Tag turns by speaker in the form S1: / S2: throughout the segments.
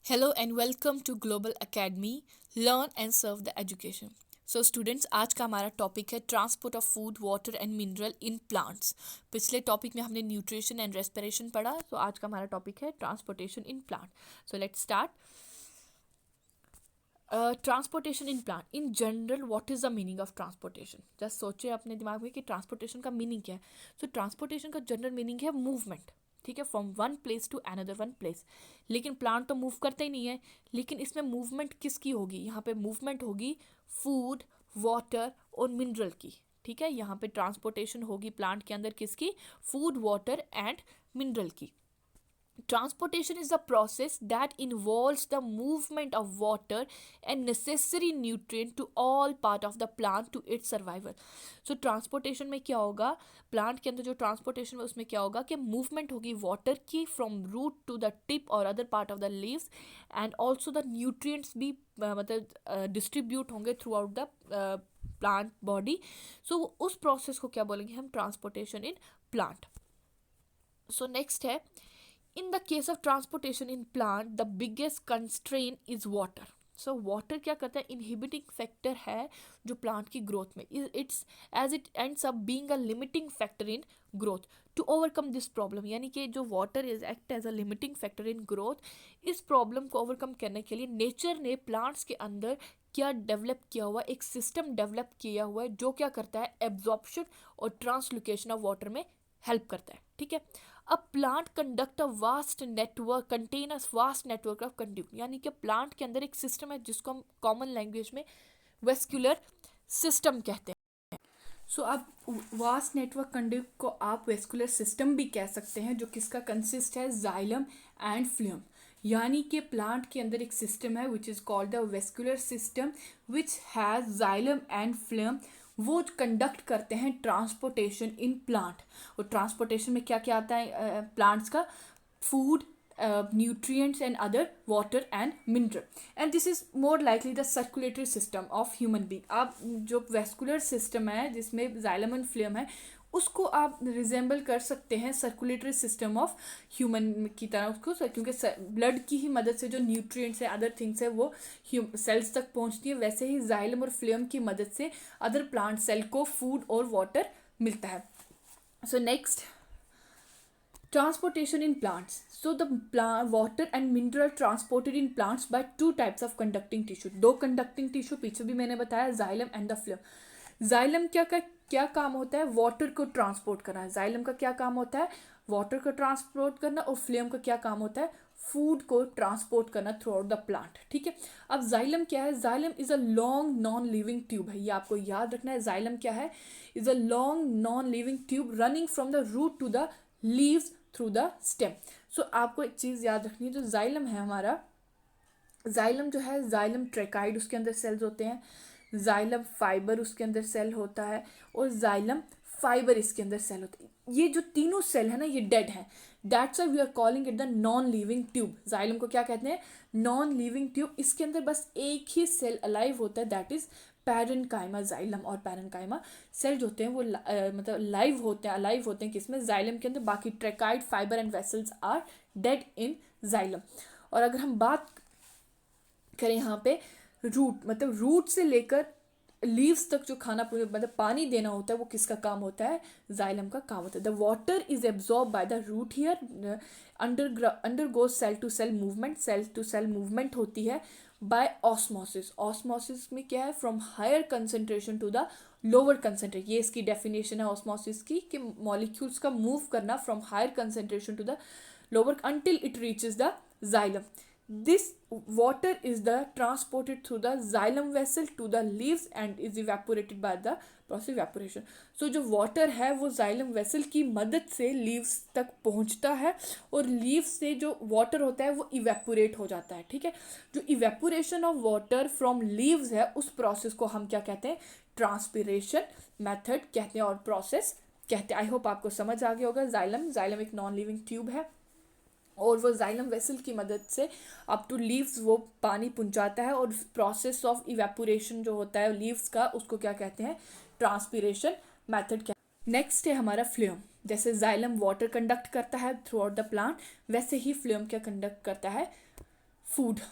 S1: Hello and welcome to Global Academy Learn and Serve the Education. So students आज का हमारा topic है transport of food water and mineral in plants. पिछले topic में हमने nutrition and respiration पढ़ा, तो आज का हमारा टॉपिक है transportation in plant. So let's start. Transportation in plant in general, what is the meaning of transportation? Just सोचिए अपने दिमाग में कि ट्रांसपोर्टेशन का मीनिंग क्या है। सो ट्रांसपोर्टेशन का जनरल मीनिंग है मूवमेंट, ठीक है, from one place to another one place. लेकिन प्लांट तो मूव करते ही नहीं है, लेकिन इसमें मूवमेंट किसकी होगी? यहाँ पे मूवमेंट होगी फूड, वाटर और मिनरल की, ठीक है। यहाँ पे ट्रांसपोर्टेशन होगी प्लांट के अंदर किसकी? फूड, वाटर एंड मिनरल की। Transportation is the process that involves the movement of water and necessary nutrient to all part of the plant to its survival. So transportation में क्या होगा? प्लांट के अंदर जो ट्रांसपोर्टेशन है उसमें क्या होगा कि मूवमेंट होगी वाटर की from root to the tip और other part of the leaves, and also the nutrients भी मतलब डिस्ट्रीब्यूट होंगे throughout the plant body. So उस प्रोसेस को क्या बोलेंगे हम? Transportation in plant. So next है, in the case of transportation in plant, the biggest constraint is water. So water क्या करता है? inhibiting factor है जो plant की growth में, it's as it ends up being a limiting factor in growth. To overcome this problem, यानी कि जो water is act as a limiting factor in growth, इस problem को overcome करने के लिए nature ने plants के अंदर क्या डेवलप किया हुआ? एक सिस्टम डेवलप किया हुआ है जो क्या करता है? एब्जॉर्प्शन और ट्रांसलोकेशन ऑफ वाटर में हेल्प करता है, ठीक है। A plant conduct a vast network contain a vast network of conduit, यानी कि प्लांट के अंदर एक सिस्टम है जिसको हम कॉमन लैंग्वेज में वेस्कुलर सिस्टम कहते हैं। सो अब वास्ट नेटवर्क कंड्यूट को आप वेस्कुलर सिस्टम भी कह सकते हैं, जो किसका कंसिस्ट है? Xylem and phloem. यानी कि प्लांट के अंदर एक सिस्टम है which is called the vascular system which has xylem and phloem. वो कंडक्ट करते हैं ट्रांसपोर्टेशन इन प्लांट। और ट्रांसपोर्टेशन में क्या क्या आता है प्लांट्स का? Food, nutrients and other water and mineral, and this is more likely the circulatory system of human being. आप जो वेस्कुलर सिस्टम है जिसमें जाइलम एंड फ्लूएम है उसको आप रिजेंबल कर सकते हैं सर्कुलेटरी सिस्टम ऑफ ह्यूमन की तरह उसको, क्योंकि ब्लड की ही मदद से जो न्यूट्रिएंट्स है, अदर थिंग्स है, वो सेल्स तक पहुंचती है। वैसे ही जाइलम और फ्लूएम की मदद से अदर प्लांट सेल को फूड और वाटर मिलता है। So next, transportation in plants. So the water and mineral transported in plants by two types of conducting tissue. दो conducting tissue पीछे भी मैंने बताया, xylem and the phloem. xylem क्या काम होता है? वाटर को ट्रांसपोर्ट करना है। जाइलम का क्या काम होता है? वाटर को ट्रांसपोर्ट करना। और फ्लेम का क्या काम होता है? फूड को ट्रांसपोर्ट करना थ्रू आउट द प्लांट, ठीक है। अब जाइलम क्या है? Xylem is a long non living tube है, ये आपको याद रखना है। जाइलम क्या है? Is a long non living tube running from the root to the leaves through the stem. So आपको एक चीज़ याद रखनी है, जो जाइलम है हमारा, जाइलम जो है, जाइलम ट्रेकाइड उसके अंदर सेल्स होते हैं, जाइलम फाइबर उसके अंदर सेल होता है, और जाइलम फाइबर इसके अंदर सेल होते हैं। ये जो तीनों सेल है ना, ये डेड है। That's why we are calling it the non living tube. Xylem को क्या कहते हैं? Non living tube. इसके अंदर बस एक ही सेल अलाइव होता है, दैट इज पैरेनकाइमा। जाइलम और पैरेनकाइमा सेल जो होते हैं वो मतलब लाइव होते हैं, अलाइव होते हैं किसमें? जाइलम के अंदर। बाकी tracheid, fibre and vessels are dead in xylem. और अगर हम बात करें यहाँ पे रूट, मतलब रूट से लेकर लीव्स तक जो खाना मतलब पानी देना होता है, वो किसका काम होता है? जाइलम का काम होता है। The water is absorb by the root here, undergoes cell to cell movement. Cell to cell movement होती है बाय ऑस्मोसिस। ऑस्मोसिस में क्या है? From higher concentration to the lower concentration. ये इसकी डेफिनेशन है ऑस्मोसिस की, कि मॉलिक्यूल्स का मूव करना from higher concentration to the lower until it reaches the xylem. This water is the transported through the xylem vessel to the leaves and is evaporated by the process evaporation. So जो water है वो xylem vessel की मदद से leaves तक पहुंचता है, और leaves से जो water होता है वो evaporate हो जाता है, ठीक है। जो evaporation of water from leaves है, उस process को हम क्या कहते हैं? ट्रांसपिरेशन मेथड कहते हैं और प्रोसेस कहते हैं। आई होप आपको समझ आ गया होगा। जाइलम एक नॉन लिविंग ट्यूब है, और वो जाइलम वेसल की मदद से अप टू लीव्स वो पानी पहुंचाता है, और प्रोसेस ऑफ इवेपोरेशन जो होता है लीव्स का, उसको क्या कहते हैं? Transpiration method. क्या नेक्स्ट है हमारा फ्लूएम। जैसे जाइलम वाटर कंडक्ट करता है थ्रू आउट द प्लांट, वैसे ही फ्लूएम क्या कंडक्ट करता है? food.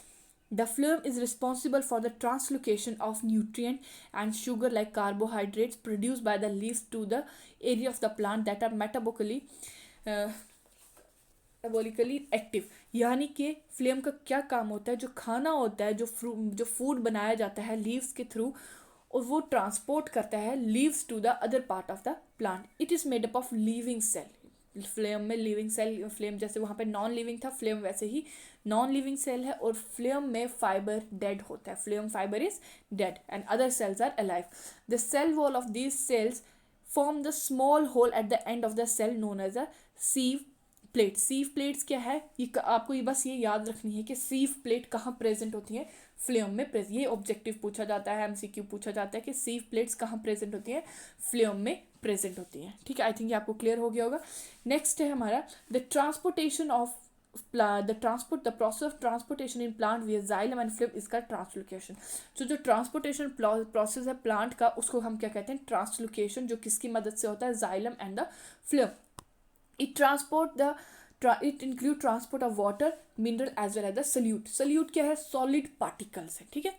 S1: The phloem is responsible for the translocation of nutrient and sugar like carbohydrates produced by the leaves to the area of the plant that are metabolically active. यानी कि flame का क्या काम होता है, जो खाना होता है, जो फूड बनाया जाता है लीव्स के थ्रू, और वो ट्रांसपोर्ट करता है leaves to the other part of the plant. It is made up of living cell. Phloem में लिविंग सेल, फ्लेम जैसे वहाँ पे नॉन लिविंग था, फ्लेम वैसे ही नॉन लिविंग सेल है. और फ्लेम में फाइबर डेड होता है. Phloem fibre is dead and other cells are alive. The cell wall of these cells form the small hole at the end of the cell known as a sieve plate. Sieve plates क्या है, ये आपको ये बस ये याद रखनी है कि सीव प्लेट कहाँ प्रेजेंट होती है, फ्लेम में प्रेजेंट. ये ऑब्जेक्टिव पूछा जाता है, एमसीक्यू पूछा जाता है कि सीव प्लेट्स कहाँ प्रेजेंट होती हैं, फ्लेम में प्रेजेंट होती हैं. ठीक है, आई थिंक ये आपको क्लियर हो गया होगा. नेक्स्ट है हमारा the transportation of the process of transportation in plant via xylem and phloem इसका ट्रांसलोकेशन. जो ट्रांसपोर्टेशन प्रोसेस है प्लांट का, उसको हम क्या कहते हैं, ट्रांसलोकेशन, जो किसकी मदद से होता है, xylem and the phloem. It include transport of water, mineral as well as the solute. Solute क्या है, solid particles है. ठीक है.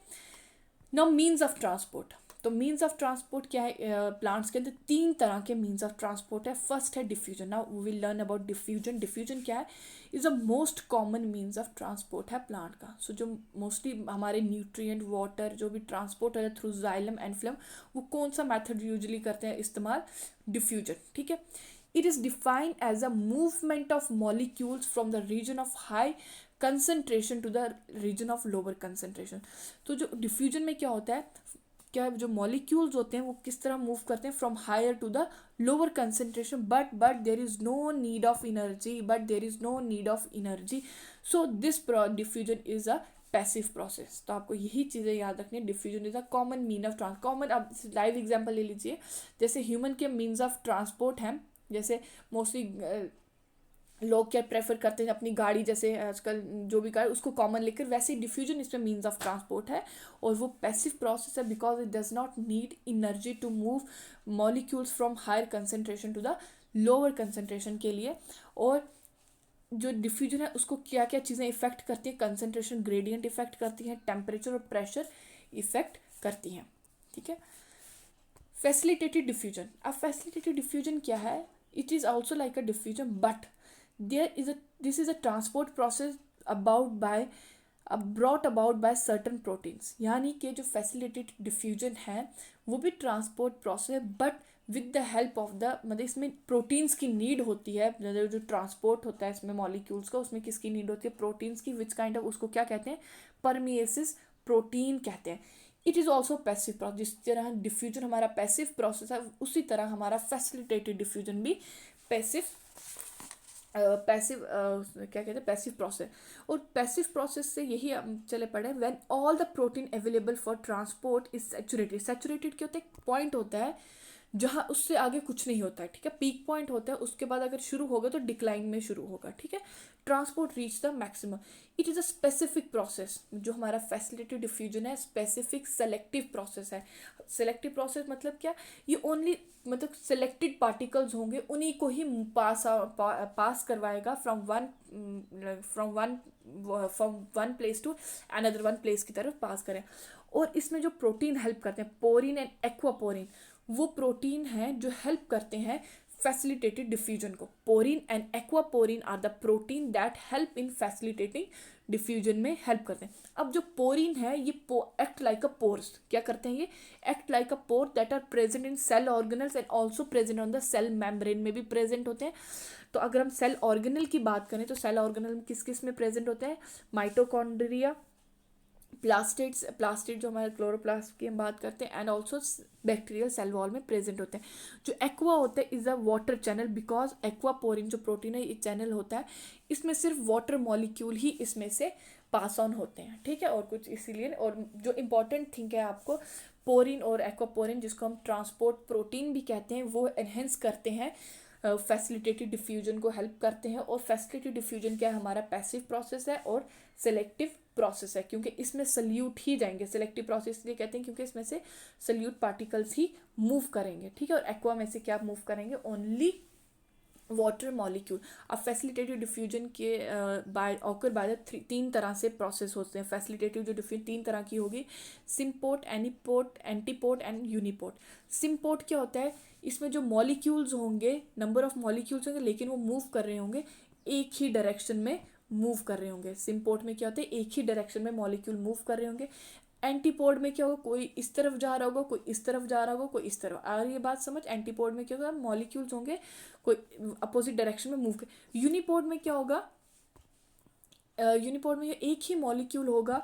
S1: Now means of transport. तो मीन्स ऑफ ट्रांसपोर्ट क्या है, प्लांट्स के अंदर 3 तरह के मीन्स ऑफ ट्रांसपोर्ट है. फर्स्ट है diffusion. Now we will learn about diffusion. Diffusion क्या है, is a most common means of transport है प्लांट का. सो जो मोस्टली हमारे न्यूट्रिएंट, वाटर जो भी ट्रांसपोर्ट है थ्रू जाइलम एंड फ्लोएम, वो कौन सा मेथड यूजुअली करते हैं इस्तेमाल, डिफ्यूजन. ठीक है. It is defined as a movement of molecules from the region of high concentration to the region of lower concentration. तो जो डिफ्यूजन में क्या होता है, क्या जो मॉलिक्यूल्स होते हैं वो किस तरह मूव करते हैं from higher to the lower concentration, but there is no need of energy. So this diffusion is a passive process. तो आपको यही चीज़ें याद रखनी है. Diffusion is a common mean of common. अब लाइव एग्जाम्पल ले लीजिए, जैसे ह्यूमन के मीन्स ऑफ ट्रांसपोर्ट हैं, जैसे मोस्टली लोग क्या प्रेफर करते हैं अपनी गाड़ी, जैसे आजकल जो भी कार उसको कॉमन लेकर, वैसे ही डिफ्यूजन इसमें मीन्स ऑफ ट्रांसपोर्ट है. और वो पैसिव प्रोसेस है because it does not need energy to move molecules from higher concentration to the lower concentration के लिए. और जो डिफ्यूजन है उसको क्या क्या चीज़ें इफेक्ट करती हैं, कंसनट्रेशन ग्रेडियंट इफेक्ट करती हैं, टेम्परेचर और प्रेशर इफेक्ट करती हैं. ठीक है. Facilitated diffusion. अब फैसिलिटेटेड डिफ्यूजन क्या है, it is also like a diffusion, but this is a transport process brought about by certain proteins. यानी कि जो फैसिलिटेटेड डिफ्यूजन है वो भी ट्रांसपोर्ट प्रोसेस है, but with the help of the, मतलब इसमें प्रोटीन्स की नीड होती है. जो ट्रांसपोर्ट होता है इसमें मॉलिक्यूल्स का, उसमें किसकी नीड होती है, प्रोटीन्स की. विच काइंड ऑफ, उसको क्या कहते हैं, परमिएसिस प्रोटीन कहते हैं. It is also passive process. जिस तरह डिफ्यूजन हमारा पैसिव प्रोसेस है, उसी तरह हमारा फैसिलिटेटेड डिफ्यूजन भी पैसिव क्या कहते हैं, पैसिव प्रोसेस. और पैसिव प्रोसेस से यही हम चले पड़े, when all the protein available for transport is saturated. Saturated क्या होता है, एक पॉइंट होता है जहाँ उससे आगे कुछ नहीं होता है. ठीक है. पीक पॉइंट होता है, उसके बाद अगर शुरू होगा तो डिक्लाइन में शुरू होगा. ठीक है. Transport reach the maximum. It is a specific process. जो हमारा फैसिलिटेटेड डिफ्यूजन है, स्पेसिफिक सेलेक्टिव प्रोसेस है. सेलेक्टिव प्रोसेस मतलब क्या, ये ओनली मतलब सेलेक्टेड पार्टिकल्स होंगे, उन्हीं को ही पास करवाएगा from one place to another one place की तरफ पास करें. और इसमें जो प्रोटीन हेल्प करते हैं, पोरिन एंड एक्वापोरिन, वो प्रोटीन हैं जो हेल्प करते हैं फैसिलिटेटेड डिफ्यूजन को. Porin and aquaporin are the protein that help in facilitating diffusion में हेल्प करते हैं. अब जो पोरिन है ये एक्ट लाइक अ पोर्स. क्या करते हैं, ये act like a pore that are present in cell organelles and also present on the cell membrane में भी प्रेजेंट होते हैं. तो अगर हम सेल ऑर्गेनल की बात करें तो सेल ऑर्गेनल में किस किस में प्रेजेंट होते हैं, माइटोकॉन्ड्रिया, प्लास्टिड जो हमारे क्लोरोप्लास्ट की हम बात करते हैं, and also bacterial cell wall में प्रेजेंट होते हैं. जो एक्वा होता है is a water channel, because aquaporin जो प्रोटीन है ये चैनल होता है, इसमें सिर्फ वाटर मॉलिक्यूल ही इसमें से पास ऑन होते हैं. ठीक है. और कुछ इसीलिए, और जो इम्पॉर्टेंट थिंग है आपको, पोरिन और एक्वापोरिन जिसको हम ट्रांसपोर्ट प्रोटीन भी कहते हैं, वो एनहेंस करते हैं फैसिलिटेटेड डिफ्यूजन को, हेल्प करते हैं. और फैसिलिटेटेड डिफ्यूजन क्या है, हमारा पैसिव प्रोसेस है और सेलेक्टिव प्रोसेस है, क्योंकि इसमें सल्यूट ही जाएंगे. सेलेक्टिव प्रोसेस इसलिए कहते हैं क्योंकि इसमें से सल्यूट पार्टिकल्स ही मूव करेंगे. ठीक है. और एक्वा में से क्या मूव करेंगे, ओनली वाटर मॉलिक्यूल। अब फैसिलिटेटिव डिफ्यूजन के बाय ऑकर बाय द तीन तरह से प्रोसेस होते हैं। फैसिलिटेटिव जो डिफ्यूजन तीन तरह की होगी, सिम्पोर्ट, एनीपोर्ट, एंटीपोर्ट एंड यूनिपोर्ट। सिम्पोर्ट क्या होता है, इसमें जो मॉलिक्यूल्स होंगे, नंबर ऑफ मॉलिक्यूल्स होंगे, लेकिन वो मूव कर रहे होंगे, एक ही डायरेक्शन में मूव कर रहे होंगे। सिम्पोर्ट में क्या होता है, एक ही डायरेक्शन में मॉलिक्यूल मूव कर रहे होंगे। एंटीपोड में क्या होगा, कोई इस तरफ जा रहा होगा, कोई इस तरफ जा रहा होगा, कोई इस तरफ। और ये बात समझ, एंटीपोड में क्या होगा, मॉलिक्यूल्स होंगे कोई अपोजिट डायरेक्शन में मूव कर। यूनिपोड में क्या होगा, यूनिपोड में एक ही मॉलिक्यूल होगा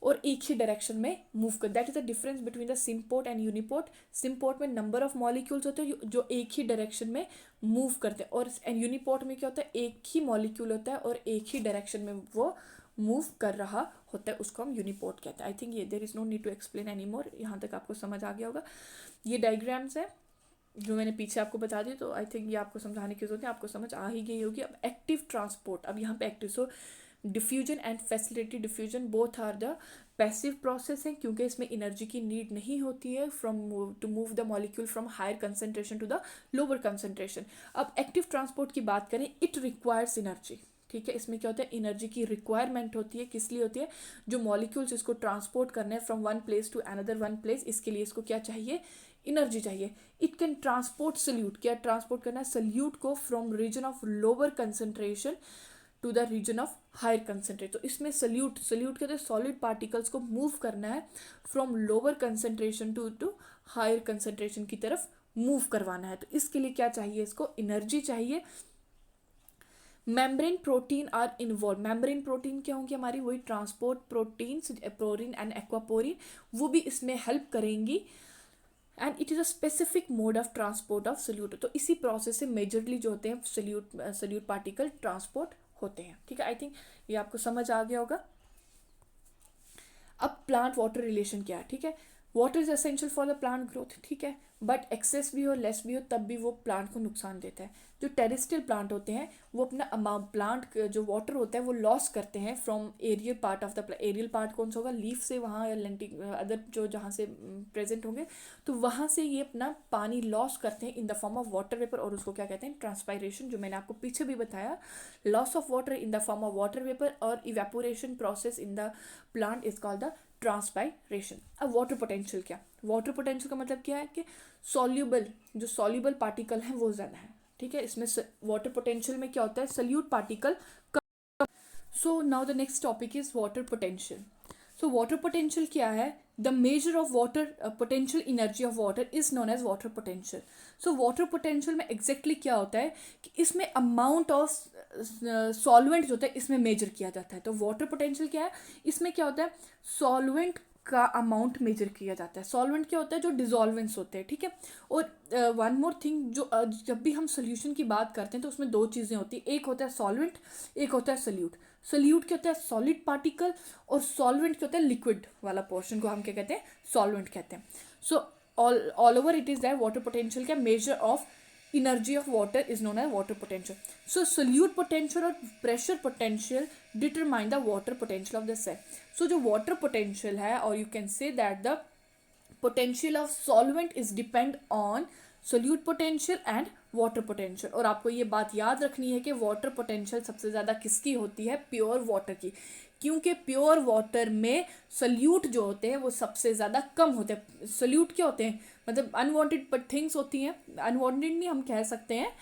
S1: और एक ही डायरेक्शन में मूव कर। That is the difference between the symport and uniport. Symport में नंबर ऑफ मॉलिक्यूल्स होते हैं जो एक ही डायरेक्शन में मूव करते हैं, और यूनिपोर्ट में क्या होता है, एक ही मॉलिक्यूल होता है और एक ही डायरेक्शन में वो मूव कर रहा होता है, उसको हम यूनिपोर्ट कहते हैं। आई थिंक ये there is no need to explain any more, यहाँ तक आपको समझ आ गया होगा। ये डायग्राम्स है जो मैंने पीछे आपको बता दी, तो आई थिंक ये आपको समझाने की जरूरत है, आपको समझ आ ही गई होगी। अब एक्टिव ट्रांसपोर्ट, अब यहाँ पे active, so diffusion and facilitated diffusion both are the passive process है, क्योंकि इसमें एनर्जी की नीड नहीं होती है from to move the molecule from higher concentration to the lower concentration. अब एक्टिव ट्रांसपोर्ट की बात करें, इट रिक्वायर्स एनर्जी। ठीक है, इसमें क्या होता है, एनर्जी की रिक्वायरमेंट होती है। किस लिए होती है, जो मॉलिक्यूल्स इसको ट्रांसपोर्ट करने हैं from one place to another one place, इसके लिए इसको क्या चाहिए, एनर्जी चाहिए। इट कैन ट्रांसपोर्ट सल्यूट, क्या ट्रांसपोर्ट करना है, सल्यूट को from region of lower concentration to the region of higher concentrate. तो इसमें सल्यूट कहते हैं सॉलिड पार्टिकल्स को मूव करना है from lower concentration to higher concentration की तरफ मूव करवाना है। तो इसके लिए क्या चाहिए, इसको एनर्जी चाहिए। Membrane protein are involve. Membrane protein क्या होंगी, हमारी वही transport proteins, porin and aquaporin, वो भी इसमें हेल्प करेंगी। And it is a specific mode of transport of solute. तो इसी प्रोसेस से मेजरली जो होते हैं सल्यूट पार्टिकल ट्रांसपोर्ट होते हैं। ठीक है, आई थिंक ये आपको समझ आ गया होगा। अब प्लांट वाटर रिलेशन क्या है, ठीक है, water is essential for the plant growth, ठीक है, बट एक्सेस भी हो लेस भी हो तब भी वो प्लांट को नुकसान देता है। जो टेरेस्ट्रियल प्लांट होते हैं वो अपना अमाउंट, प्लांट जो वाटर होता है वो लॉस करते हैं from aerial part of the, aerial part कौन सा होगा, लीफ से वहाँ, या लेंटिक अदर जो जहाँ से प्रेजेंट होंगे, तो वहाँ से ये अपना पानी लॉस करते हैं इन the form of water vapour, और उसको क्या कहते हैं, ट्रांसपायरेशन, जो मैंने आपको पीछे भी बताया। Loss of water in the form of water vapour और evaporation process in the plant is called the transpiration. अब वाटर पोटेंशियल क्या, वाटर पोटेंशियल का मतलब क्या है कि सॉल्यूबल, जो सॉल्यूबल पार्टिकल हैं वो ज़्यादा है। ठीक है, इसमें वाटर पोटेंशियल में क्या होता है, solute particle. So now the next topic is water potential. So water potential क्या है, the measure of water potential energy of water is known as water potential. So water potential में exactly क्या होता है कि इसमें अमाउंट ऑफ सॉल्वेंट जो होता है इसमें मेजर किया जाता है। तो वाटर पोटेंशियल क्या है, इसमें क्या होता है, सॉल्वेंट का अमाउंट मेजर किया जाता है। सॉल्वेंट क्या होता है, जो डिजॉल्वेंट्स होते हैं। ठीक है, और वन मोर थिंग, जो जब भी हम सोल्यूशन की बात करते हैं तो उसमें दो चीज़ें होती हैं, एक होता है सॉल्वेंट, एक होता है सल्यूट। सल्यूट क्या होता है, सॉलिड पार्टिकल, और सॉल्वेंट क्या होता है, लिक्विड वाला पोर्शन को हम क्या कहते हैं, सॉल्वेंट कहते हैं। So all over it is that water potential क्या, measure of energy of water is known as water potential. So solute potential और pressure potential determine the water potential of the cell. So जो water potential है, or you can say that the potential of solvent is depend on solute potential and water potential. और आपको ये बात याद रखनी है कि वाटर पोटेंशियल सबसे ज़्यादा किसकी होती है, प्योर वाटर की, क्योंकि प्योर वाटर में सल्यूट जो होते हैं वो सबसे ज़्यादा कम होते हैं। सल्यूट क्या होते हैं, मतलब अनवांटेड थिंग्स होती हैं, अनवांटेड नहीं हम कह सकते हैं,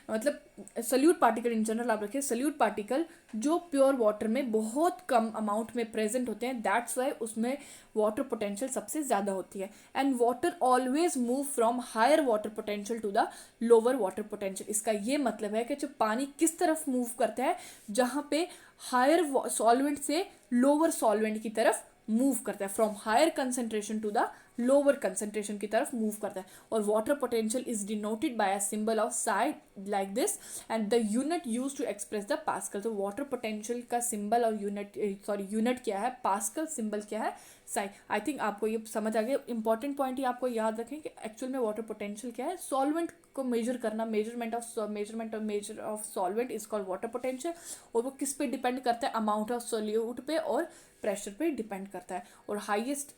S1: मतलब सल्यूट पार्टिकल इन जनरल आप रखिए, सल्यूट पार्टिकल जो प्योर वाटर में बहुत कम अमाउंट में प्रेजेंट होते हैं, दैट्स वाई उसमें वाटर पोटेंशियल सबसे ज़्यादा होती है। And water always move from higher water potential to the lower water potential. इसका ये मतलब है कि जब पानी किस तरफ मूव करता है, जहाँ पे हायर सॉल्वेंट से लोअर सॉल्वेंट की तरफ मूव करता है, from higher concentration to the lower concentration की तरफ मूव करता है। और water potential is denoted by a symbol of psi like this, and the unit use to express the pascal. तो वाटर पोटेंशियल का सिंबल और यूनिट क्या है, पास्कल, सिंबल क्या है, साई। आई थिंक आपको ये समझ आ गया। इंपॉर्टेंट पॉइंट ही आपको याद रखें कि एक्चुअल में वाटर पोटेंशियल क्या है, सॉल्वेंट को मेजर करना, measure of solvent is called water potential. और वो किस पे डिपेंड करता है, अमाउंट ऑफ सोल्यूट पे और प्रेशर पे डिपेंड करता है। और हाईएस्ट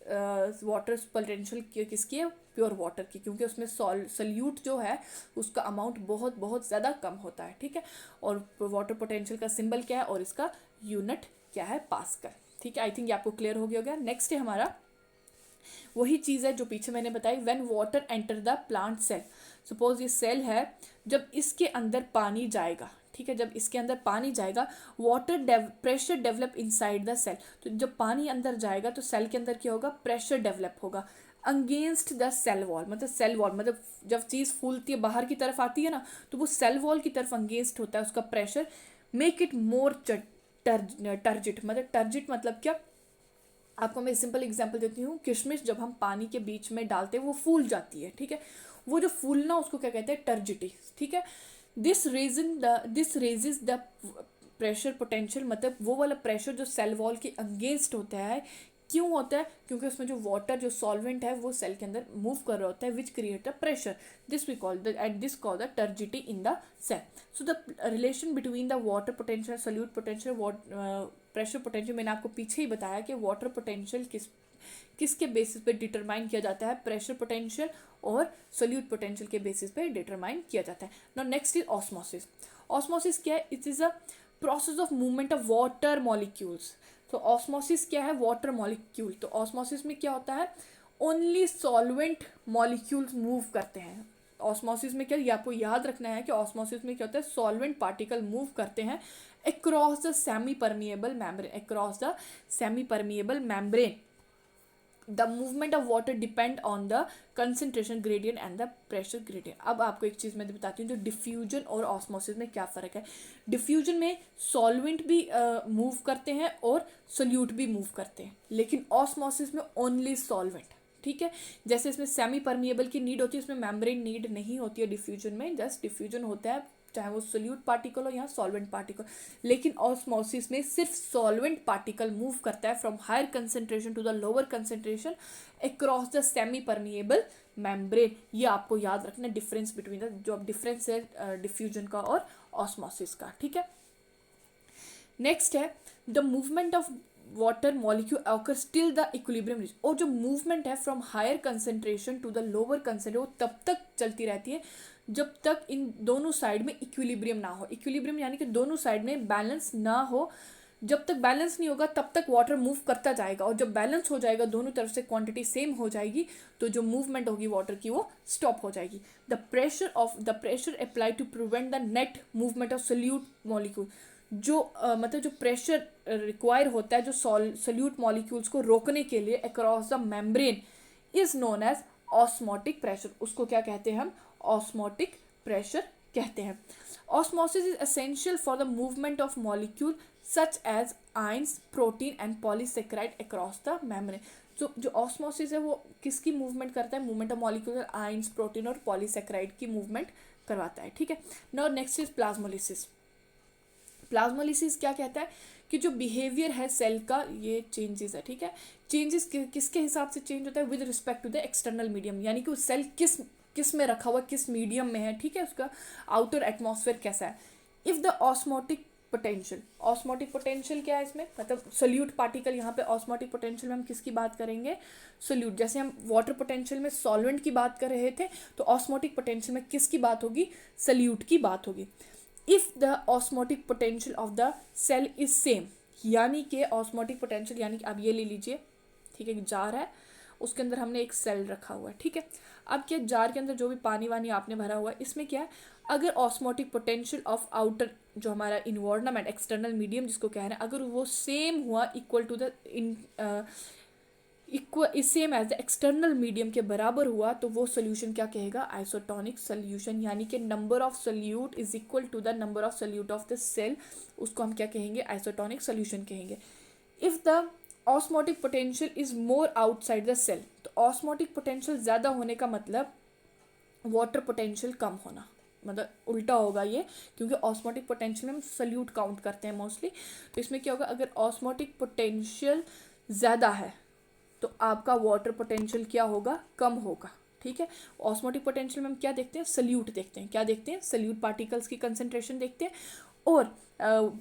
S1: वाटर पोटेंशियल किसकी है, प्योर वाटर की, क्योंकि उसमें सल्यूट जो है उसका अमाउंट बहुत बहुत ज़्यादा कम होता है, ठीक है। और वाटर पोटेंशियल का सिंबल क्या है और इसका यूनिट क्या है, पास्कल, ठीक है। आई थिंक ये आपको क्लियर हो गया। नेक्स्ट है हमारा वही चीज़ है जो पीछे मैंने बताई, when water enter the plant cell. Suppose ये सेल है, जब इसके अंदर पानी जाएगा, ठीक है, जब इसके अंदर पानी जाएगा, water pressure develop inside the cell. तो जब पानी अंदर जाएगा तो सेल के अंदर क्या होगा, प्रेशर डेवलप होगा अगेंस्ट द सेल वॉल। मतलब सेल वॉल मतलब जब चीज़ फूलती है बाहर की तरफ आती है ना, तो वो सेल वॉल की तरफ अगेंस्ट होता है उसका pressure. Make it more turgid. मतलब टर्जिट मतलब क्या, आपको मैं सिंपल एग्जांपल देती हूँ। किशमिश जब हम पानी के बीच में डालते हैं वो फूल जाती है, ठीक है। वो जो फूलना उसको क्या कहते हैं, टर्जिटी, ठीक है। This raises the pressure potential. मतलब वो वाला प्रेशर जो सेल वॉल के अगेंस्ट होता है, क्यों होता है, क्योंकि उसमें जो वाटर जो सॉल्वेंट है वो सेल के अंदर मूव कर रहा होता है, which create the pressure. This we call the at this call the turgidity in the cell. So the relation between the water potential, solute potential, pressure potential, मैंने आपको पीछे ही बताया कि वाटर पोटेंशियल किसके बेसिस पे डिटरमाइन किया जाता है, प्रेशर पोटेंशियल और सोल्यूट पोटेंशियल के बेसिस पे डिटरमाइन किया जाता है। Now next is osmosis. Osmosis क्या है, it is a process of movement of water molecules. तो ऑस्मोसिस क्या है, वाटर मॉलिक्यूल। तो ऑस्मोसिस में क्या होता है, ओनली सॉल्वेंट मॉलिक्यूल्स मूव करते हैं। ऑस्मोसिस में क्या, ये आपको याद रखना है कि ऑस्मोसिस में क्या होता है, सॉल्वेंट पार्टिकल मूव करते हैं across the semi-permeable membrane, across the semi-permeable membrane. The movement of water depend on the concentration gradient and the pressure gradient. अब आपको एक चीज़ मैं बताती हूँ, जो डिफ्यूजन और ऑस्मोसिस में क्या फ़र्क है। डिफ्यूजन में सॉल्वेंट भी मूव करते हैं और सोल्यूट भी मूव करते हैं, लेकिन ऑस्मोसिस में ओनली सॉल्वेंट, ठीक है। जैसे इसमें सेमी परमिएबल की नीड होती है, इसमें मेम्ब्रेन नीड नहीं होती है डिफ्यूजन में। जस्ट डिफ्यूजन होता है चाहे वो सोल्यूट पार्टिकल हो या सॉल्वेंट पार्टिकल, लेकिन ऑस्मोसिस में सिर्फ सॉल्वेंट पार्टिकल मूव करता है from higher concentration to the lower concentration across the semi permeable membrane. ये आपको याद रखना डिफरेंस बिटवीन द, जो डिफरेंस है डिफ्यूजन का और ऑस्मोसिस का, ठीक है। नेक्स्ट है the movement of water molecule occur still the equilibrium reach. और जो मूवमेंट है from higher concentration to the lower concentration, वो तब तक चलती रहती है जब तक इन दोनों साइड में इक्विलिब्रियम ना हो। इक्विलिब्रियम यानी कि दोनों साइड में बैलेंस ना हो। जब तक बैलेंस नहीं होगा तब तक वाटर मूव करता जाएगा, और जब बैलेंस हो जाएगा, दोनों तरफ से क्वांटिटी सेम हो जाएगी, तो जो मूवमेंट होगी वाटर की वो स्टॉप हो जाएगी। The pressure apply to prevent the net movement of solute molecule. जो मतलब जो प्रेशर रिक्वायर होता है जो सोल्यूट मॉलिक्यूल्स को रोकने के लिए across the membrane is known as osmotic pressure. उसको क्या कहते हैं हम, ऑस्मोटिक प्रेशर कहते हैं। Osmosis is essential for the movement of molecule such as ions, protein and polysaccharide across the membrane. जो ऑस्मोसिस है वो किसकी मूवमेंट करता है, movement of molecule, ions, protein और पॉलीसेकेराइड की मूवमेंट करवाता है, ठीक है। Now next is plasmolysis. Plasmolysis क्या कहता है कि जो बिहेवियर है सेल का, ये चेंजेस है, ठीक है। चेंजेस किसके हिसाब से चेंज होता है, with respect to the external medium, यानी कि वो सेल किस में रखा हुआ, किस मीडियम में है, ठीक है, उसका आउटर एटमॉस्फेयर कैसा है। इफ द ऑस्मोटिक पोटेंशियल क्या है इसमें, मतलब सोल्यूट पार्टिकल। यहाँ पे ऑस्मोटिक पोटेंशियल में हम किसकी बात करेंगे, सोल्यूट। जैसे हम वाटर पोटेंशियल में सॉल्वेंट की बात कर रहे थे, तो ऑस्मोटिक पोटेंशियल में किसकी बात होगी, सोल्यूट की बात होगी। If the osmotic potential of the cell is same, यानी कि ऑस्मोटिक पोटेंशियल, यानी कि आप ये ले लीजिए, ठीक है, जार है, उसके अंदर हमने एक सेल रखा हुआ है, ठीक है। अब क्या, जार के अंदर जो भी पानी वानी आपने भरा हुआ है, इसमें क्या है, अगर ऑस्मोटिक पोटेंशियल ऑफ आउटर, जो हमारा इन्वायरमेंट एक्सटर्नल मीडियम जिसको कह रहे हैं, अगर वो सेम हुआ, equal to the same as the external medium के बराबर हुआ, तो वो सोल्यूशन क्या कहेगा, आइसोटोनिक सोल्यूशन। यानी कि number of solute is equal to the number of solute of the cell, उसको हम क्या कहेंगे, आइसोटोनिक सोल्यूशन कहेंगे। If the osmotic potential is more outside the cell, तो ऑस्मोटिक पोटेंशियल ज़्यादा होने का मतलब वाटर पोटेंशियल कम होना, मतलब उल्टा होगा ये, क्योंकि ऑस्मोटिक पोटेंशियल में हम सोल्यूट काउंट करते हैं मोस्टली। तो इसमें क्या होगा, अगर ऑस्मोटिक पोटेंशियल ज़्यादा है तो आपका वाटर पोटेंशियल क्या होगा, कम होगा, ठीक है। ऑस्मोटिक पोटेंशियल में हम क्या देखते हैं, सोल्यूट देखते हैं, क्या देखते हैं, सोल्यूट पार्टिकल्स की कंसेंट्रेशन देखते हैं। और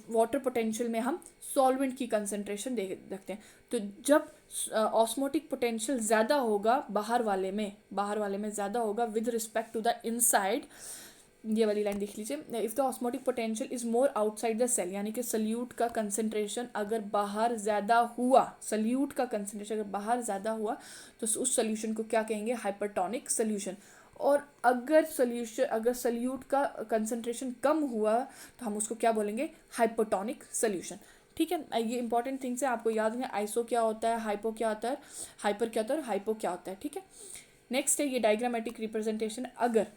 S1: वाटर पोटेंशियल में हम सॉल्वेंट की कंसंट्रेशन देखते हैं। तो जब ऑस्मोटिक पोटेंशियल ज़्यादा होगा बाहर वाले में ज़्यादा होगा with respect to the inside, ये वाली लाइन देख लीजिए, if the osmotic potential is more outside the cell, यानी कि सल्यूट का कंसंट्रेशन अगर बाहर ज़्यादा हुआ, सल्यूट का कंसंट्रेशन अगर बाहर ज़्यादा हुआ तो उस सोल्यूशन को क्या कहेंगे, हाइपरटोनिक सोल्यूशन। और अगर सल्यूट का कंसंट्रेशन कम हुआ तो हम उसको क्या बोलेंगे, हाइपोटोनिक सोल्यूशन। ठीक है, ये इंपॉर्टेंट थिंग्स है, आपको याद है आइसो क्या होता है, हाइपो क्या होता है, हाइपर क्या होता है और हाइपो क्या होता है। ठीक है, नेक्स्ट है ये डायग्रामेटिक रिप्रेजेंटेशन। अगर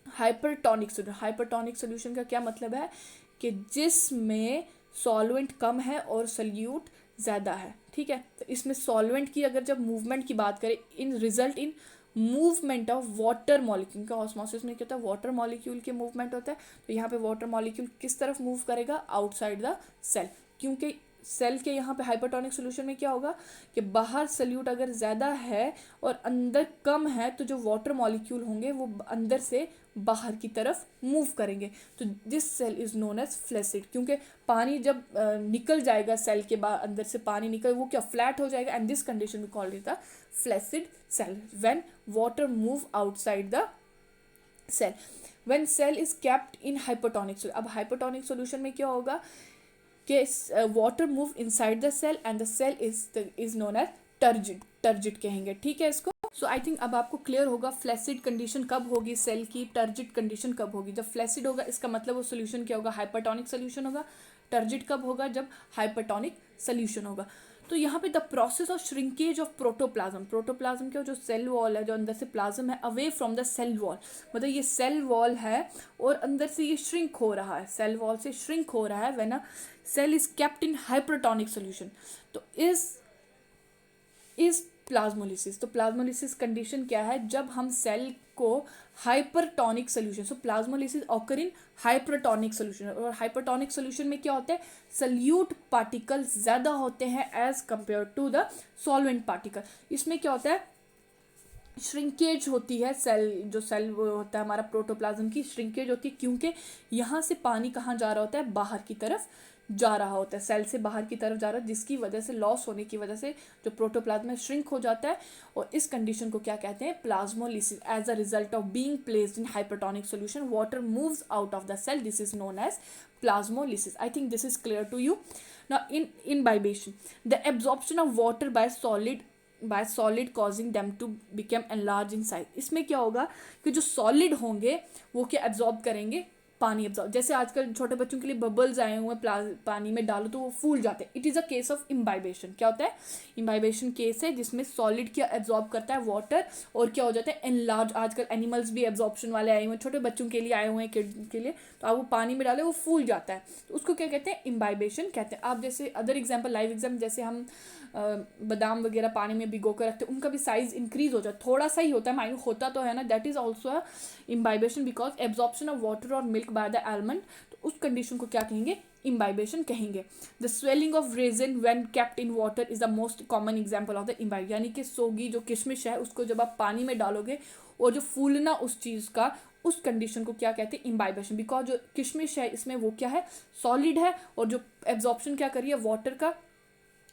S1: हाइपरटोनिक सोल्यूशन का क्या मतलब है कि जिसमें सॉल्वेंट कम है और सल्यूट ज़्यादा है। ठीक है, तो इसमें सॉल्वेंट की अगर जब मूवमेंट की बात करें, इन result in movement of water molecule का, ऑस्मोसिस में क्या होता है, वाटर मॉलिक्यूल के मूवमेंट होता है। तो यहाँ पे वाटर मॉलिक्यूल किस तरफ मूव करेगा, आउटसाइड द सेल, क्योंकि सेल के यहाँ पे हाइपरटोनिक सोल्यूशन में क्या होगा कि बाहर सल्यूट अगर ज़्यादा है और अंदर कम है तो जो वाटर मॉलिक्यूल होंगे वो अंदर से बाहर की तरफ मूव करेंगे। तो this cell is known as flaccid, क्योंकि पानी जब निकल जाएगा सेल के अंदर से पानी निकल, वो क्या फ्लैट हो जाएगा, and this condition we call it the flaccid cell when water move outside the cell. When cell is kept in hypertonic, अब हाइपरटोनिक सोल्यूशन में क्या होगा कि water move inside the cell and the cell is known as turgid कहेंगे। ठीक है इसको। सो I think अब आपको क्लियर होगा फ्लैसिड कंडीशन कब होगी सेल की, टर्जिड कंडीशन कब होगी। जब फ्लैसिड होगा इसका मतलब वो सोल्यूशन क्या होगा, हाइपरटोनिक सोल्यूशन होगा। टर्जिड कब होगा, जब हाइपरटोनिक सोल्यूशन होगा। तो यहाँ पे the process of shrinkage of protoplasm क्या, जो सेल वॉल है, जो अंदर से प्लाज्म है, away from the cell wall, मतलब ये सेल वॉल है और अंदर से ये श्रिंक हो रहा है, सेल वॉल से श्रिंक हो रहा है when a cell is kept in hypertonic solution. तो इज प्लाज्मोलिसिस। तो प्लाज्मोलिसिस कंडीशन क्या है, जब हम सेल को hypertonic solution, so plasmolysis occur in hypertonic solution. और हाइपरटोनिक सोल्यूशन में क्या होता है, सल्यूट पार्टिकल्स ज़्यादा होते हैं as compare to the solvent particle. इसमें क्या होता है, श्रिंकेज होती है, सेल वो होता है हमारा प्रोटोप्लाज्म की श्रिंकेज होती है, क्योंकि यहाँ से पानी कहाँ जा रहा होता है, बाहर की तरफ जा रहा होता है, सेल से बाहर की तरफ जा रहा है, जिसकी वजह से लॉस होने की वजह से जो प्रोटोप्लाज्म श्रिंक हो जाता है। और इस कंडीशन को क्या कहते हैं, plasmolysis. As a result of being placed in hypertonic solution water moves out of the cell, this is known as plasmolysis. I think this is clear to you. Now in imbibition, the absorption of water by solid causing them to become enlarge in size. इसमें क्या होगा कि जो solid होंगे वो क्या absorb करेंगे, पानी एब्जॉर्ब। जैसे आजकल छोटे बच्चों के लिए बबल्स आए हुए हैं, पानी में डालो तो वो फूल जाते हैं। It is a case of imbibition. क्या होता है, इम्बाइबेशन केस है जिसमें सॉलिड क्या एब्जॉर्ब करता है, वाटर, और क्या हो जाता है, एनलार्ज। आजकल एनिमल्स भी एब्जॉर्प्शन वाले आए हुए हैं, छोटे बच्चों के लिए आए हुए हैं, किड के लिए, तो आप वो पानी में डाले वो फूल जाता है, तो उसको क्या कहते हैं, इम्बाइबेशन कहते हैं। आप जैसे अदर एग्जाम्पल, लाइव एग्जाम्पल, जैसे हम बादाम वगैरह पानी में भिगो कर रखते हैं, उनका भी साइज इंक्रीज हो जाता है, थोड़ा सा ही होता है, माइन्यूट होता तो है ना, that is also imbibition because absorption of water और मिल्क बाय द आलमंड। तो उस कंडीशन को क्या कहेंगे, इम्बाइबेशन कहेंगे। The swelling of resin when kept in water is the most common example of the imbibe, यानी कि सोगी जो किशमिश है उसको जब आप पानी में डालोगे और जो फूलना उस चीज़ का, उस कंडीशन को क्या कहते हैं, इम्बाइबेशन। बिकॉज जो किशमिश है इसमें वो क्या है, सॉलिड है, और जो एब्जॉर्प्शन क्या करिए वाटर का,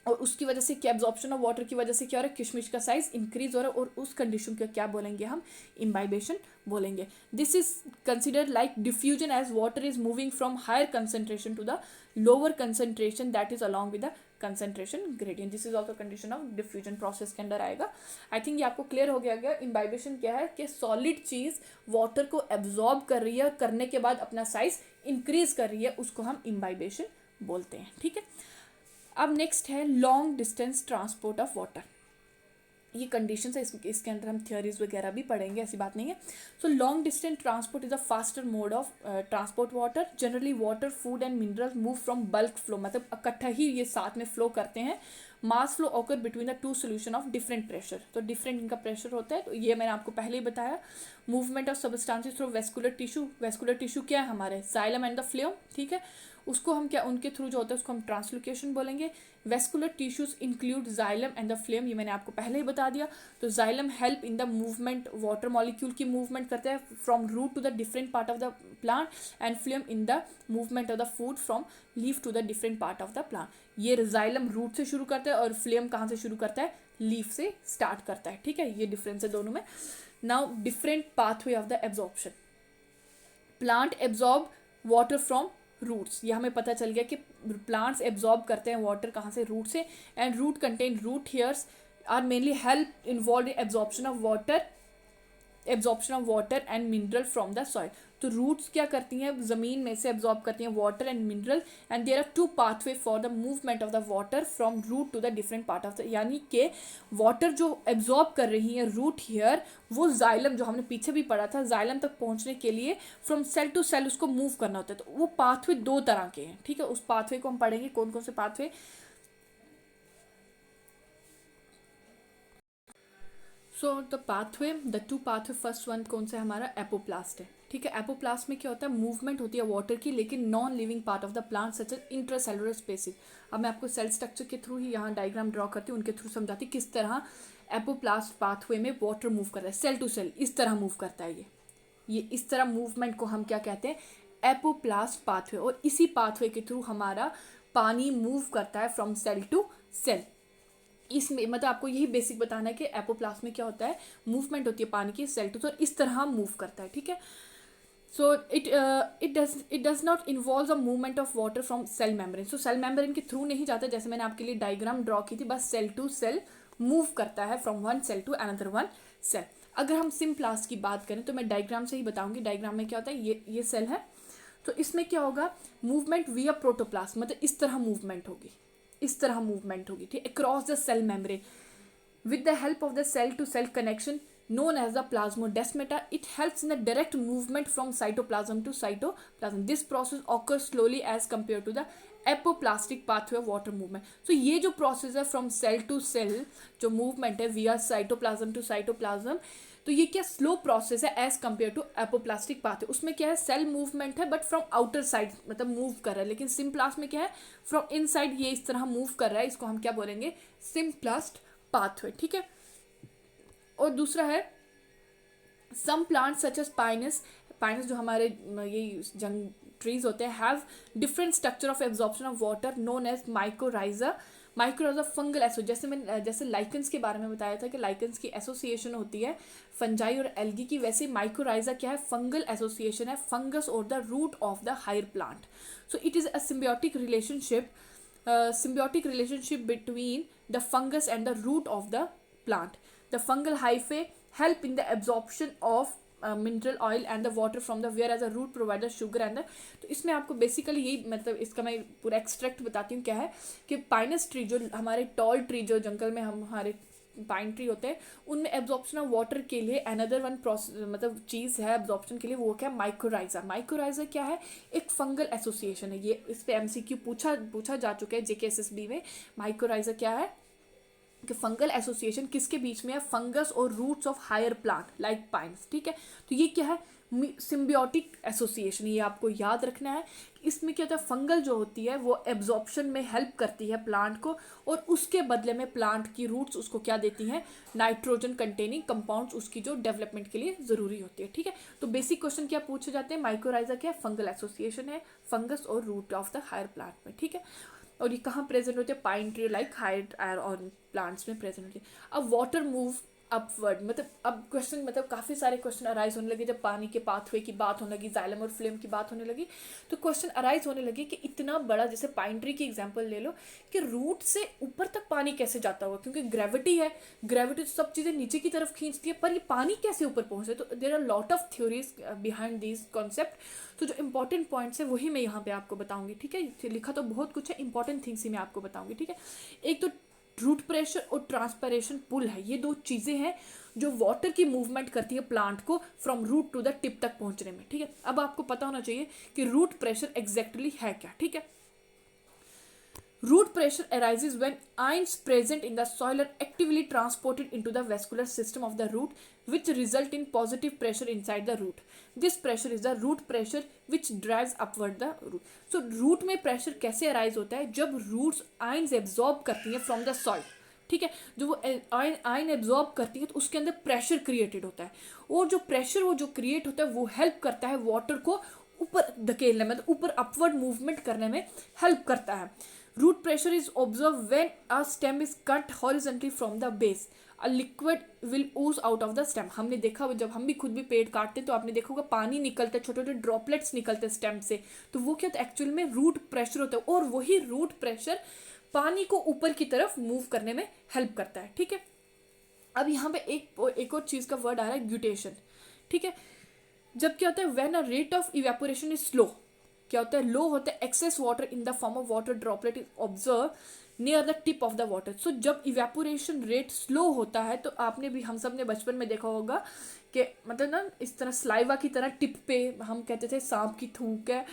S1: और उसकी वजह से क्या, एब्जॉर्प्शन ऑफ वाटर की वजह से क्या हो रहा है, किशमिश का साइज इंक्रीज हो रहा है, और उस कंडीशन को क्या बोलेंगे हम, इम्बाइबेशन बोलेंगे। This is considered like diffusion as water is moving from higher concentration to the lower concentration that is along with the concentration gradient. This is also condition of diffusion process के अंदर आएगा। आई think ये आपको clear हो गया। Imbibition क्या है कि सॉलिड चीज वाटर को एब्जॉर्ब कर रही है, करने के बाद अपना साइज इंक्रीज कर रही है, उसको हम इम्बाइबेशन बोलते हैं। ठीक है, अब नेक्स्ट है long distance transport of water. ये कंडीशन है, इसके अंदर हम थियोरीज वगैरह भी पढ़ेंगे, ऐसी बात नहीं है। So long distance transport is a faster mode of transport water. Generally water, food and minerals move from bulk flow, मतलब इकट्ठा ही ये साथ में फ्लो करते हैं। Mass flow occur between the two solution of different pressure, तो different इनका pressure होता है। तो ये मैंने आपको पहले ही बताया। Movement of substances through vascular tissue क्या है हमारे, जाइलम एंड द फ्लोएम, ठीक है। उसको हम क्या, उनके थ्रू जो होता है उसको हम ट्रांसलोकेशन बोलेंगे। Vascular tissues include xylem and the phloem, ये मैंने आपको पहले ही बता दिया। तो xylem help in the movement, water molecule की मूवमेंट करते हैं from root to the different part of the plant, and phloem in the movement of the food from leaf to the different part of the plant. ये xylem root से शुरू करता है और flame कहाँ से शुरू करता है, लीफ से स्टार्ट करता है, ठीक है, ये डिफरेंस है दोनों में। Now different pathway of the absorption, plant absorb water from roots, ये हमें पता चल गया कि प्लांट्स एब्जॉर्ब करते हैं वाटर कहाँ से, रूट से, and root contain root hairs are mainly help involve in absorption of water and mineral from the soil. तो रूट्स क्या करती हैं, ज़मीन में से एब्जॉर्ब करती हैं water and mineral, and there are two pathway for the movement of the water from root to the different part of the, यानी कि वाटर जो एब्जॉर्ब कर रही है रूट हेयर, वो जाइलम जो हमने पीछे भी पढ़ा था, जाइलम तक पहुंचने के लिए फ्रॉम सेल टू सेल उसको मूव करना होता है। तो वो पाथवे दो तरह के हैं, ठीक है, उस पाथवे को हम पढ़ेंगे कौन कौन से pathway. So the pathway, the two pathway, first one कौन सा है हमारा, एपोप्लास्ट है, ठीक है। एपोप्लास्ट में क्या होता है, मूवमेंट होती है वाटर की, लेकिन non living part of the plant such as intracellular spaces. अब मैं आपको सेल स्ट्रक्चर के थ्रू ही यहाँ डायग्राम ड्रॉ करती हूँ, उनके थ्रू समझाती हूँ किस तरह एपोप्लास्ट पाथवे में वाटर मूव करता है, सेल टू सेल इस तरह मूव करता है ये इस तरह मूवमेंट को हम क्या कहते हैं, एपोप्लास्ट पाथवे। और इसी पाथवे के थ्रू हमारा पानी मूव करता है फ्रॉम सेल टू सेल। इसमें मतलब आपको यही बेसिक बताना है कि एपोप्लास्ट में क्या होता है, मूवमेंट होती है पानी की सेल टू सेल, इस तरह मूव करता है, ठीक है। So it does not involve the movement of water from cell membrane. So cell membrane के थ्रू नहीं जाता, जैसे मैंने आपके लिए डायग्राम ड्रॉ की थी, बस सेल टू सेल मूव करता है from one cell to another one cell. अगर हम सिम्प्लास्ट की बात करें तो मैं डायग्राम से ही बताऊंगी। डायग्राम में क्या होता है, ये सेल है, तो इसमें क्या होगा, मूवमेंट विया प्रोटोप्लास्ट, मतलब इस तरह मूवमेंट होगी, इस तरह मूवमेंट होगी, ठीक, across the cell membrane with the help of the cell to cell connection known as the plasmodesmata. It helps in the direct movement from cytoplasm to cytoplasm. This process occurs slowly as compared to the apoplastic pathway of water movement. So ये जो process है from cell to cell जो movement है via cytoplasm to cytoplasm, तो ये क्या slow process है as compare to apoplastic pathway. उसमें क्या है, सेल मूवमेंट है बट फ्रॉम आउटर साइड मतलब मूव कर रहा है, लेकिन सिम्प्लास्ट में क्या है, फ्रॉम इनसाइड ये इस तरह मूव कर रहा है, इसको हम क्या बोलेंगे, सिम्प्लास्ट पाथवे, ठीक है। और दूसरा है some plants such as Pinus, Pinus जो हमारे ये जंग ट्रीज होते हैं, have different structure of absorption of water known as mycorrhiza. Mycorrhiza fungal एसो, जैसे लाइकन्स के बारे में बताया था कि लाइकन्स की एसोसिएशन होती है फंजाई और एल्गी की, वैसे माइक्रोराइजा क्या है, फंगल एसोसिएशन है, फंगस और the root of the higher plant. So it is a symbiotic relationship between the fungus and the root of the plant. The fungal hyphae help in the absorption of mineral oil and the water from the, whereas the root provide the sugar and the, तो इसमें आपको basically यही मतलब इसका मैं पूरा extract बताती हूँ क्या है कि पाइनस ट्री जो हमारे टॉल ट्री जो जंगल में हमारे पाइन ट्री होते हैं, उनमें एब्जॉर्प्शन ऑफ वाटर के लिए अनदर वन प्रोसेस मतलब चीज़ है एब्जॉर्प्शन के लिए, वो क्या है, माइक्रोराइजा। माइक्रोराइजा क्या है, एक फंगल एसोसिएशन है। ये इस पे MCQ पूछा जा चुका है JKSSB में। माइक्रोराइजा क्या है कि फंगल एसोसिएशन किसके बीच में है, फंगस और roots of higher plant like pines, ठीक है। तो ये क्या है, सिम्बियोटिक एसोसिएशन, ये आपको याद रखना है। इसमें क्या होता है, फंगल जो होती है वो एब्जॉर्प्शन में हेल्प करती है प्लांट को, और उसके बदले में प्लांट की रूट्स उसको क्या देती हैं, नाइट्रोजन कंटेनिंग कंपाउंड्स उसकी जो डेवलपमेंट के लिए ज़रूरी होती है, ठीक है। तो बेसिक क्वेश्चन क्या पूछे जाते हैं, माइक्रोराइजा क्या है, फंगल एसोसिएशन है फंगस और root of the higher plant में, ठीक है। और ये कहाँ प्रेजेंट होते हैं, pine tree like higher on plants में प्रेजेंट होती है। अब वाटर मूव अपवर्ड, मतलब अब क्वेश्चन मतलब काफ़ी सारे क्वेश्चन अराइज होने लगे जब पानी के पाथवे की बात होने लगी, जाइलम और फ्लेम की बात होने लगी, तो क्वेश्चन अराइज होने लगे कि इतना बड़ा, जैसे पाइन ट्री की एग्जांपल ले लो, कि रूट से ऊपर तक पानी कैसे जाता होगा, क्योंकि ग्रेविटी है, ग्रेविटी सब चीज़ें नीचे की तरफ खींचती है, पर ये पानी कैसे ऊपर पहुँचे। तो there are lot of theories behind this concept. तो जो इंपॉर्टेंट पॉइंट्स है वही मैं यहाँ पे आपको बताऊंगी, ठीक है। लिखा तो बहुत कुछ है, इंपॉर्टेंट थिंग्स ही मैं आपको बताऊंगी, ठीक है। एक तो रूट प्रेशर और ट्रांसपरेशन पुल है, ये दो चीज़ें हैं जो वाटर की मूवमेंट करती है प्लांट को from root to the tip तक पहुंचने में, ठीक है। अब आपको पता होना चाहिए कि रूट प्रेशर एग्जैक्टली है क्या, ठीक है। Root pressure arises when ions present in the soil are actively transported into the vascular system of the root, which result in positive pressure inside the root. This pressure is the root pressure which drives upward the root. So root में pressure कैसे arise होता है? जब roots ions absorb करती हैं from the soil, ठीक है, जो वो आयन एब्जॉर्ब करती है तो उसके अंदर प्रेशर क्रिएटेड होता है, और जो प्रेशर वो जो क्रिएट होता है वो हेल्प करता है वाटर को ऊपर धकेलने में, मतलब ऊपर अपवर्ड मूवमेंट करने में हेल्प करता है. Root pressure is observe when a stem is cut horizontally from the base, a liquid will ooze out of the stem. हमने देखा जब हम भी खुद भी पेड़ काटते हैं तो आपने देखा होगा पानी निकलता है, छोटे छोटे ड्रॉपलेट्स निकलते हैं स्टेम से, तो वो क्या होता है एक्चुअल में रूट प्रेशर होता है, और वही रूट प्रेशर पानी को ऊपर की तरफ मूव करने में हेल्प करता है. ठीक है, अब यहाँ पे एक और चीज का वर्ड आ रहा है ग्यूटेशन. ठीक है, जब क्या होता है when a rate of evaporation is slow, क्या होता है लो होता है, excess water in the form of water droplet is observe near the tip of the water. So जब इवेपोरेशन रेट स्लो होता है तो आपने भी, हम सब ने बचपन में देखा होगा कि मतलब ना इस तरह स्लाइवा की तरह टिप पे हम कहते थे सांप की थूक है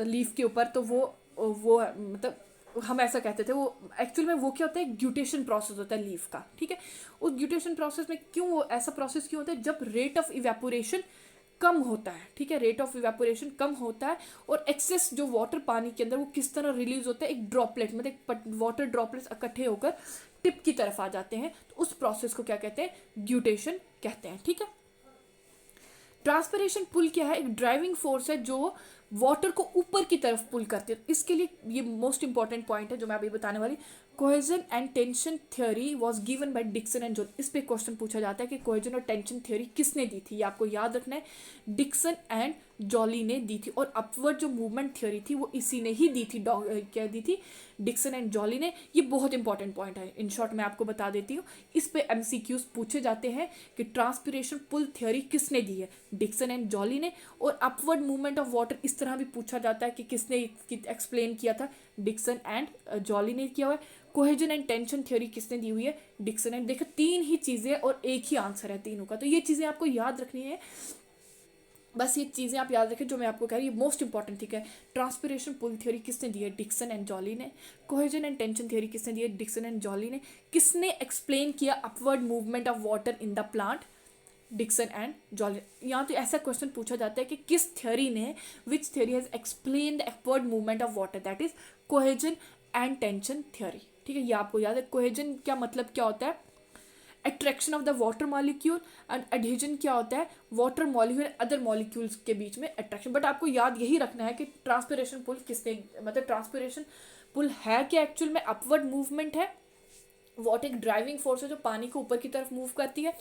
S1: लीफ के ऊपर, तो वो मतलब हम ऐसा कहते थे. वो एक्चुअल में वो क्या होता है ग्यूटेशन प्रोसेस होता है लीफ का. ठीक है, उस ग्यूटेशन प्रोसेस में क्यों ऐसा प्रोसेस क्यों होता है? जब रेट ऑफ इवेपोरेशन कम होता है. ठीक है, रेट ऑफ इवेपोरेशन कम होता है और एक्सेस जो वाटर पानी के अंदर वो किस तरह रिलीज होता है, एक ड्रॉपलेट मतलब एक वाटर ड्रॉपलेट्स इकट्ठे होकर टिप की तरफ आ जाते हैं, तो उस प्रोसेस को क्या कहते हैं? ग्यूटेशन कहते हैं. ठीक है, ट्रांसपिरेशन पुल क्या है? एक ड्राइविंग फोर्स है जो वाटर को ऊपर की तरफ पुल करती है. इसके लिए ये मोस्ट इंपॉर्टेंट पॉइंट है जो मैं अभी बताने वाली. Cohesion and tension theory was given by Dixon and Joly. इस पे क्वेश्चन पूछा जाता है कि कोहेजन और टेंशन थ्योरी किसने दी थी? ये आपको याद रखना है, डिक्सन एंड जॉली ने दी थी. और अपवर्ड जो मूवमेंट थ्योरी थी वो इसी ने ही दी थी. क्या दी थी? डिक्सन एंड जॉली ने. ये बहुत इंपॉर्टेंट पॉइंट है, इन शॉर्ट मैं आपको बता देती हूँ. इस पे एमसीक्यूज पूछे जाते हैं कि ट्रांसपिरेशन पुल थ्योरी किसने दी है? डिक्सन एंड जॉली ने. और अपवर्ड मूवमेंट ऑफ वाटर इस तरह भी पूछा जाता है कि किसने एक्सप्लेन किया था? डिक्सन एंड जॉली ने किया हुआ है. कोहेजन एंड टेंशन थ्योरी किसने दी हुई है? Dixon and. देखो तीन ही चीजें और एक ही आंसर है तीनों का, तो ये चीजें आपको याद रखनी है. बस ये चीज़ें आप याद रखें जो मैं आपको कह रही हूँ, मोस्ट इंपॉर्टेंट. ठीक है, ट्रांसपिरेशन पुल थ्योरी किसने दी है? डिक्सन एंड जॉली ने. कोहेजन एंड टेंशन थ्योरी किसने दी है? डिक्सन एंड जॉली ने. किसने एक्सप्लेन किया upward movement of water in the plant? Dixon and Joly. यहाँ तो ऐसा क्वेश्चन पूछा जाता है कि किस थ्योरी ने, विच theory has explain the upward movement of water? That is cohesion and tension theory. ठीक है, ये आपको याद है. कोहेजन क्या मतलब क्या होता है? Attraction of the water molecule. And adhesion क्या होता है? वाटर मॉलिक्यूल अदर मॉलिक्यूल्स के बीच में अट्रैक्शन. बट आपको याद यही रखना है कि ट्रांसपिरेशन पुल किसने, मतलब ट्रांसपिरेशन पुल है क्या एक्चुअल में? अपवर्ड मूवमेंट है, वाटर एक ड्राइविंग फोर्स है जो पानी को ऊपर की तरफ मूव करती है.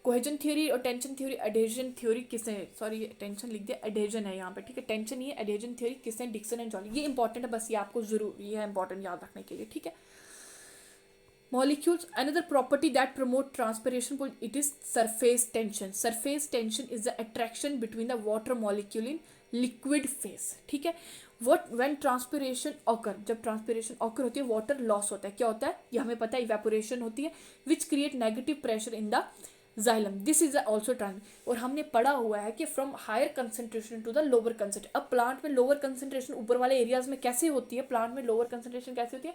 S1: कोहेजन थ्योरी और टेंशन थ्योरी, एडहेजन थ्योरी किसने, सॉरी टेंशन लिख दिया, एडहेजन है यहाँ पे. ठीक है, टेंशन ही है, एडहेजन थ्योरी किसने? Dixon and Joly. ये इंपॉर्टेंट है, बस ये आपको जरूर, ये है इंपॉर्टेंट याद रखने के लिए. ठीक है, molecules, another property that promote transpiration pull, it is surface tension. Surface tension is the attraction between the water molecule in liquid phase. ठीक है, what when transpiration occur, जब transpiration occur होती है water loss होता है. क्या होता है? ये हमें पता है, evaporation होती है which create negative pressure in the xylem. This is also और हमने पढ़ा हुआ है कि from higher concentration to the lower concentration. अब प्लांट में लोअर कंसेंट्रेशन ऊपर वाले एरियाज में कैसे होती है? प्लांट में लोअर कंसेंट्रेशन कैसे होती है?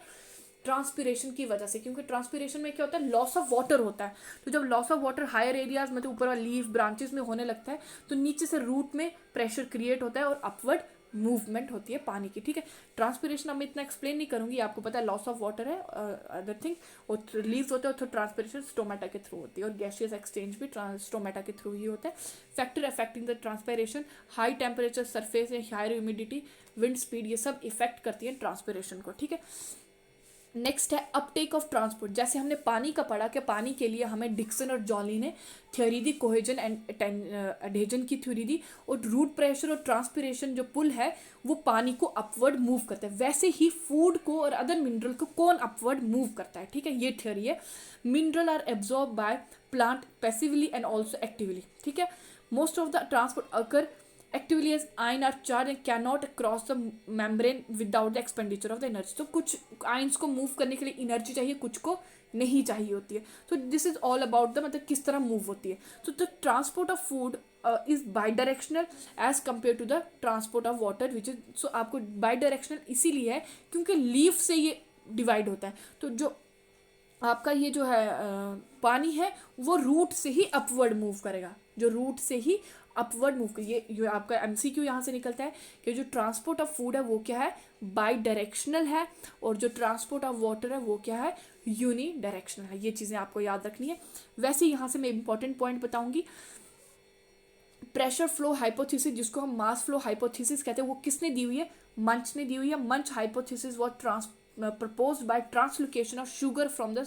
S1: ट्रांसपिरेशन की वजह से, क्योंकि ट्रांसपिरेशन में क्या होता है? लॉस ऑफ वाटर होता है. तो जब loss of water higher areas मतलब ऊपर वाले लीफ ब्रांचेस में होने लगता है तो नीचे से रूट में प्रेशर क्रिएट होता है और अपवर्ड मूवमेंट होती है पानी की. ठीक है, ट्रांसपिरेशन अब मैं इतना एक्सप्लेन नहीं करूंगी, आपको पता है लॉस ऑफ वाटर है अदर थिंग, और रिलीज होता है. तो ट्रांसपिरेशन स्टोमेटा के थ्रू होती है, और गैसियस एक्सचेंज भी स्टोमेटा के थ्रू ही होता है. Factor affecting the transpiration, high temperature, surface, higher humidity, wind speed, ये सब इफेक्ट करती है ट्रांसपिरेशन को. ठीक है, नेक्स्ट है अपटेक ऑफ ट्रांसपोर्ट. जैसे हमने पानी का पढ़ा कि पानी के लिए हमें डिक्सन और जॉली ने theory the, cohesion and adhesion की थ्योरी दी. और रूट प्रेशर और ट्रांसपिरेशन जो पुल है वो पानी को अपवर्ड मूव करता है. वैसे ही फूड को और अदर मिनरल को कौन अपवर्ड मूव करता है? ठीक है, ये थ्योरी है. Mineral are absorb by plant passively and also actively. ठीक है, most of the transport occur actively as ion are charged and cannot cross the membrane without the expenditure of the energy. तो कुछ ions को move करने के लिए energy चाहिए, कुछ को नहीं चाहिए होती है. तो this is all about the मतलब किस तरह मूव होती है. तो the transport of food is bidirectional as compare to the transport of water which is. So आपको बाई डायरेक्शनल इसीलिए है क्योंकि लीफ से ये डिवाइड होता है। तो जो आपका ये जो है पानी है वो रूट से ही अपवर्ड मूव करेगा, जो रूट से ही अपवर्ड मूव करेगा। ये आपका एमसीक्यू यहाँ से निकलता है कि जो ट्रांसपोर्ट ऑफ फूड है वो क्या है, बाई डायरेक्शनल है, और जो ट्रांसपोर्ट ऑफ वाटर है वो क्या है, यूनी डायरेक्शनल है। ये चीज़ें आपको याद रखनी है। वैसे यहाँ से मैं इंपॉर्टेंट पॉइंट बताऊंगी, प्रेशर फ्लो हाइपोथेसिस जिसको हम मास फ्लो हाइपोथेसिस कहते हैं, वो किसने दी हुई है, मंच ने दी हुई है। मंच hypothesis was proposed by translocation of sugar from the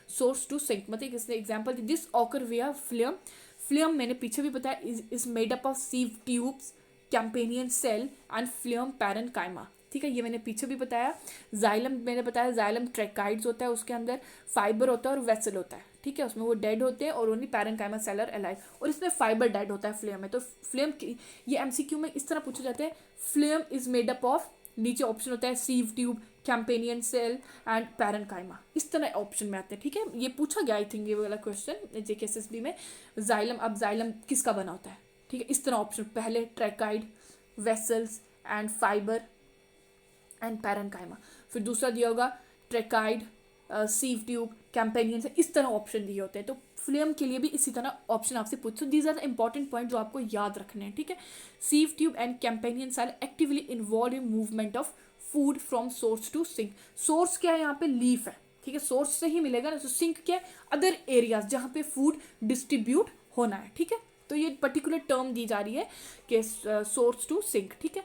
S1: source to sink। मतलब किसने एग्जांपल दी, this occur via phloem. Phloem मैंने पीछे भी बताया is made up of sieve tubes, companion cell and phloem parenchyma. ठीक है, ये मैंने पीछे भी बताया। जाइलम मैंने बताया, जाइलम ट्रैकाइड्स होता है, उसके अंदर फाइबर होता है और वेसल होता है। ठीक है, उसमें वो डेड होते हैं और only parenchyma cell are alive, और इसमें फाइबर डेड होता है फ्लेम में। तो फ्लेम की ये एमसीक्यू में इस तरह पूछे जाते हैं, phloem is made up of, नीचे ऑप्शन होता है sieve tube, companion cell and parenchyma, इस तरह ऑप्शन में आते हैं। ठीक है, ये पूछा गया आई थिंक ये वाला क्वेश्चन जेकेएसएसबी में। जाइलम, अब जाइलम किसका बना होता है, ठीक है, इस तरह ऑप्शन, पहले tracheid, vessels and fibre and parenchyma, फिर दूसरा दिया होगा ट्रैकाइड, सीव ट्यूब, कैंपेनियन से, इस तरह ऑप्शन दिए होते हैं। तो फ्लेम के लिए भी इसी तरह ऑप्शन आपसे पूछो। These are the important point जो आपको याद रखने हैं। ठीक है, sieve tube and companion cell actively involve in movement of food from source to sink. Source क्या है यहाँ पे, लीफ है। ठीक है, सोर्स से ही मिलेगा ना। तो सिंक क्या है, अदर एरियाज जहाँ पे फूड डिस्ट्रीब्यूट होना है। ठीक है, तो ये पर्टिकुलर टर्म दी जा रही है कि सोर्स टू सिंक। ठीक है,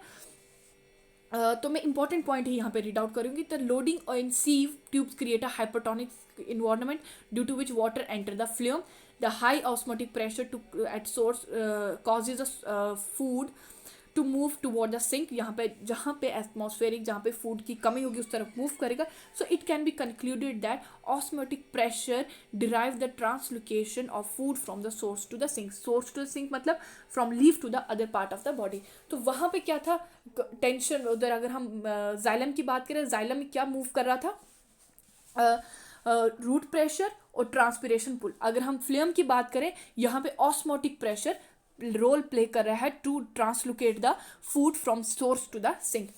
S1: तो मैं इंपॉर्टेंट पॉइंट ही यहाँ पे रीड आउट करूँगी। The loading in sieve tubes create a hypertonic environment due to which water enter the phloem. The high osmotic pressure at source causes the food to move toward the sink. यहाँ पे जहाँ पे atmospheric, जहाँ पे food की कमी होगी उस तरफ मूव करेगा. So it can be concluded that osmotic pressure derive the translocation of food from the source to the sink. Source to the sink मतलब from leaf to the other part of the body. तो वहाँ पे क्या था, tension उधर. अगर हम xylem की बात करें, जाइलम में क्या मूव कर रहा था, रूट प्रेशर और ट्रांसपिरेशन पुल. अगर हम फ्लेम की बात करें, यहाँ पे ऑस्मोटिक प्रेशर रोल प्ले कर रहा है to translocate the food from source to the sink.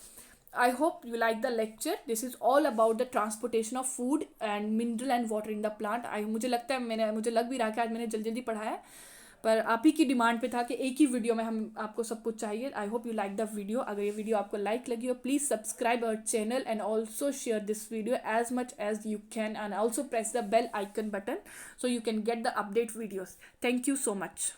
S1: I hope you like the lecture. This is all about the transportation of food and mineral and water in the plant. मुझे लगता है मुझे लग भी रहा है कि आज मैंने जल्दी जल्दी पढ़ाया है, पर आप ही की डिमांड पे था कि एक ही वीडियो में हम आपको सब कुछ चाहिए. I hope you like the video. अगर ये वीडियो आपको लाइक लगी हो, please subscribe our channel and also share this video as much as you can, and also press the bell icon button so you can get the update videos. Thank you so much.